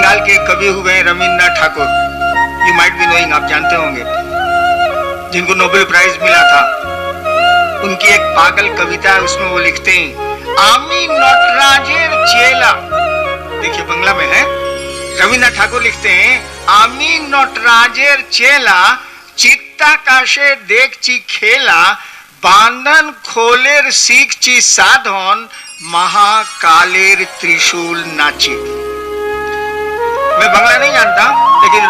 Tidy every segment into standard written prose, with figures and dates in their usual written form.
बंगाल के कवि हुए हैं Rabindranath Thakur, you might be knowing, आप जानते होंगे, जिनको नोबेल प्राइज मिला था। उनकी एक पागल कविता है, उसमें वो लिखते हैं आमी नटराजेर चेला। देखिए बंगला में है, रविन्द्रनाथ ठाकुर लिखते हैं आमी नटराजेर चेला, चित्ताकाशे देखची खेला, बांधन खोलेर सीखची साधन, महाकालेर त्रिशूल नाची। मैं बंगला नहीं जानता, लेकिन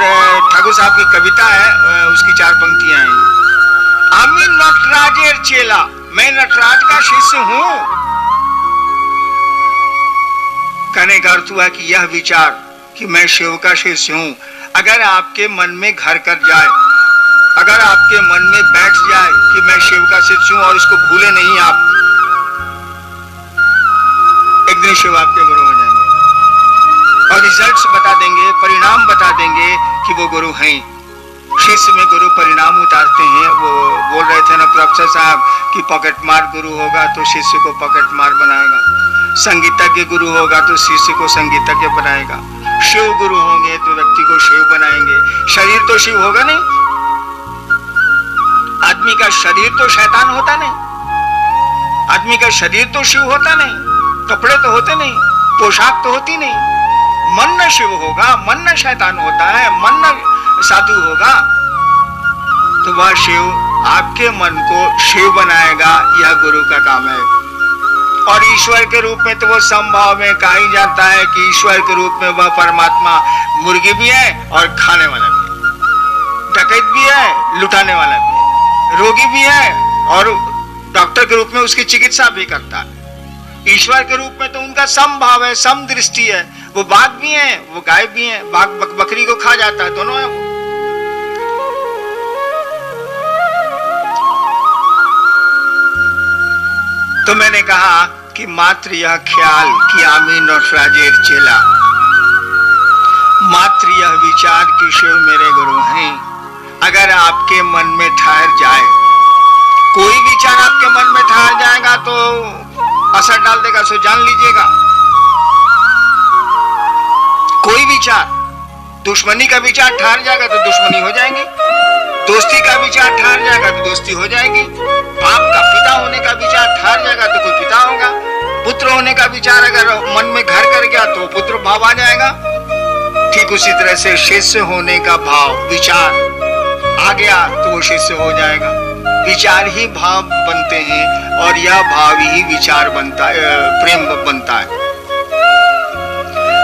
ठाकुर साहब की कविता है, उसकी 4 पंक्तियां हैं। आमी नटराजेर चेला, मैं नटराज का शिष्य हूं। कहने का अर्थ हुआ कि यह विचार कि मैं शिव का शिष्य हूं, अगर आपके मन में घर कर जाए, अगर आपके मन में बैठ जाए कि मैं शिव का शिष्य हूं और इसको भूले नहीं आप, एक दिन शिव आपके गुरु हो जाएंगे और रिजल्ट्स बता देंगे, परिणाम बता देंगे कि वो गुरु हैं। शिष्य में गुरु परिणाम उतारते हैं। वो बोल रहे थे ना प्रोफेसर साहब कि पॉकेट मार गुरु होगा तो शिष्य को पॉकेट मार बनाएगा, संगीतज्ञ गुरु होगा तो शिष्य को संगीतज्ञ बनाएगा, शिव गुरु होंगे तो व्यक्ति को शिव बनाएंगे। शरीर तो शिव होगा नहीं, आदमी का शरीर तो शैतान होता नहीं, आदमी का शरीर तो शिव होता नहीं, कपड़े तो होते नहीं, पोशाक तो होती नहीं। मन न शिव होगा, मन न शैतान होता है, मन न साधु होगा, तो वह शिव आपके मन को शिव बनाएगा। यह गुरु का काम है। और ईश्वर के रूप में तो वो संभाव में कहा ही जाता है कि ईश्वर के रूप में वह परमात्मा मुर्गी भी है और खाने वाला भी है, डकैत भी है, लुटाने वाला भी है, रोगी भी है और डॉक्टर के रूप में उसकी चिकित्सा भी करता है। ईश्वर के रूप में तो उनका समभाव है, सम दृष्टि है। वो बाघ भी है, वो गाय भी है, बाघ बकरी को खा जाता है, दोनों है वो। तो मैंने कहा कि मात्र यह ख्याल कि आमी नटराजेर चेला, मात्र यह विचार कि शिव मेरे गुरु हैं, अगर आपके मन में ठहर जाए, कोई विचार आपके मन में ठहर जाएगा तो असर डाल देगा, सो जान लीजिएगा। कोई विचार, दुश्मनी का विचार ठहर जाएगा तो दुश्मनी हो जाएगी, दोस्ती का विचार ठहर जाएगा तो दोस्ती हो जाएगी, आपका पिता होने का विचार ठहर जाएगा तो कोई पिता होगा, पुत्र होने का विचार अगर मन में घर कर गया तो पुत्र भाव आ जाएगा। ठीक उसी तरह से शिष्य होने का भाव, विचार आ गया तो वो शिष्य हो जाएगा। विचार ही भाव बनते हैं और यह भाव ही विचार बनता है, प्रेम बनता है।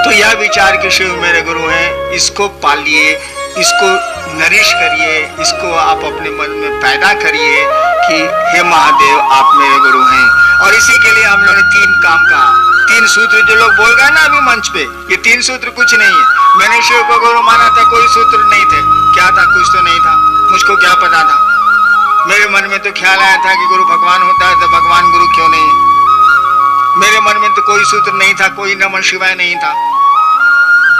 तो यह विचार के शिव मेरे गुरु हैं, इसको पालिए, इसको नरिश करिए, इसको आप अपने मन में पैदा करिए कि हे महादेव आप मेरे गुरु हैं। और इसी के लिए हम लोगों ने 3 काम कहा, 3 सूत्र जो लोग बोल गए ना अभी मंच पे, ये 3 सूत्र कुछ नहीं है। मैंने शिव को गुरु माना था, कोई सूत्र नहीं थे। क्या था? कुछ तो नहीं था, मुझको क्या पता था। मेरे मन में तो ख्याल आया था कि गुरु भगवान होता है तो भगवान गुरु क्यों नहीं है। मेरे मन में तो कोई सूत्र नहीं था, कोई नमः शिवाय नहीं था,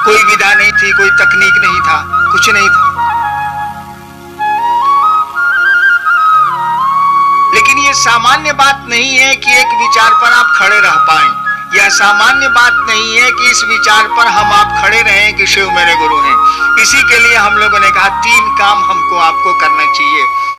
कोई विधा नहीं थी, कोई तकनीक नहीं था, कुछ नहीं था। लेकिन ये सामान्य बात नहीं है कि एक विचार पर आप खड़े रह पाएं। यह सामान्य बात नहीं है कि इस विचार पर हम आप खड़े रहें कि शिव मेरे गुरु हैं। इसी के लिए हम लोगों ने कहा 3 काम हमको आपको करना चाहिए।